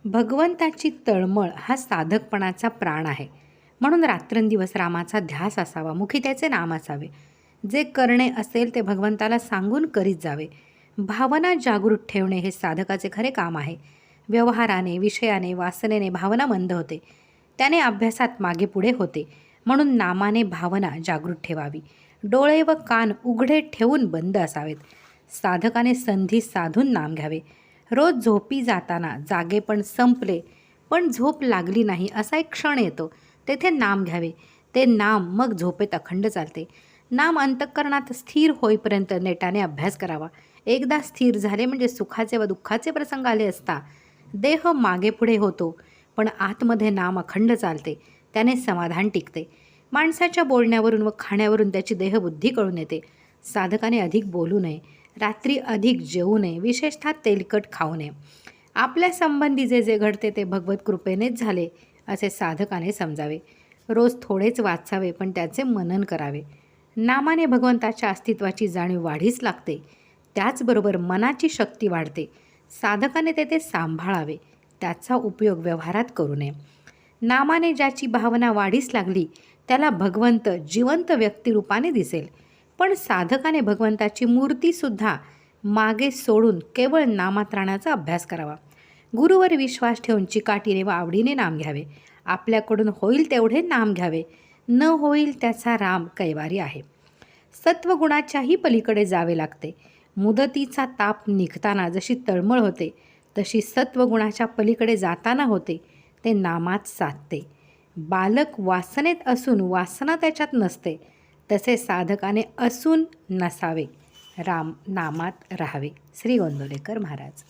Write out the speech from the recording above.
भगवंताची तळमळ हा साधकपणाचा प्राण आहे. म्हणून रात्रंदिवस रामाचा ध्यास असावा, मुखी त्याचे नाम असावे. जे करणे असेल ते भगवंताला सांगून करीत जावे. भावना जागृत ठेवणे हे साधकाचे खरे काम आहे. व्यवहाराने, विषयाने, वासनेने भावना मंद होते. त्याने अभ्यासात मागे पुढे होते. म्हणून नामाने भावना जागृत ठेवावी. डोळे व कान उघडे ठेवून बंद असावेत. साधकाने संधी साधून नाम घ्यावे. रोज झोपी जाताना जागेपण संपले पण झोप लागली नाही असा एक क्षण येतो. तेथे नाम घ्यावे. ते नाम मग झोपेत अखंड चालते. नाम अंतःकरणात स्थिर होईपर्यंत नेटाने अभ्यास करावा. एकदा स्थिर झाले म्हणजे सुखाचे व दुःखाचे प्रसंग आले असता देह मागे पुढे होतो, पण आतमध्ये नाम अखंड चालते. त्याने समाधान टिकते. माणसाच्या बोलण्यावरून व खाण्यावरून त्याची देहबुद्धी कळून येते. साधकाने अधिक बोलू नये. रात्री अधिक जेवू नये. विशेषतः तेलकट खाऊ नये. आपल्या संबंधी जे जे घडते ते भगवत कृपेनेच झाले असे साधकाने समजावे. रोज थोडेच वाचावे पण त्याचे मनन करावे. नामाने भगवंताच्या अस्तित्वाची जाणीव वाढीस लागते. त्याचबरोबर मनाची शक्ती वाढते. साधकाने ते सांभाळावे. त्याचा उपयोग व्यवहारात करू नये. नामाने ज्याची भावना वाढीस लागली त्याला भगवंत जिवंत व्यक्तिरूपाने दिसेल. पण साधकाने भगवंताची मूर्तीसुद्धा मागे सोडून केवळ नामात राहण्याचा अभ्यास करावा. गुरुवर विश्वास ठेवून चिकाटीने व आवडीने नाम घ्यावे. आपल्याकडून होईल तेवढे नाम घ्यावे. न होईल त्याचा राम कैवारी आहे. सत्वगुणाच्याही पलीकडे जावे लागते. मुदतीचा ताप निघताना जशी तळमळ होते तशी सत्वगुणाच्या पलीकडे जाताना होते. ते नामात साधते. बालक वासनेत असून वासना त्याच्यात नसते, तसे साधकाने असून नसावे. नामात राहावे. श्री गोंदवलेकर महाराज.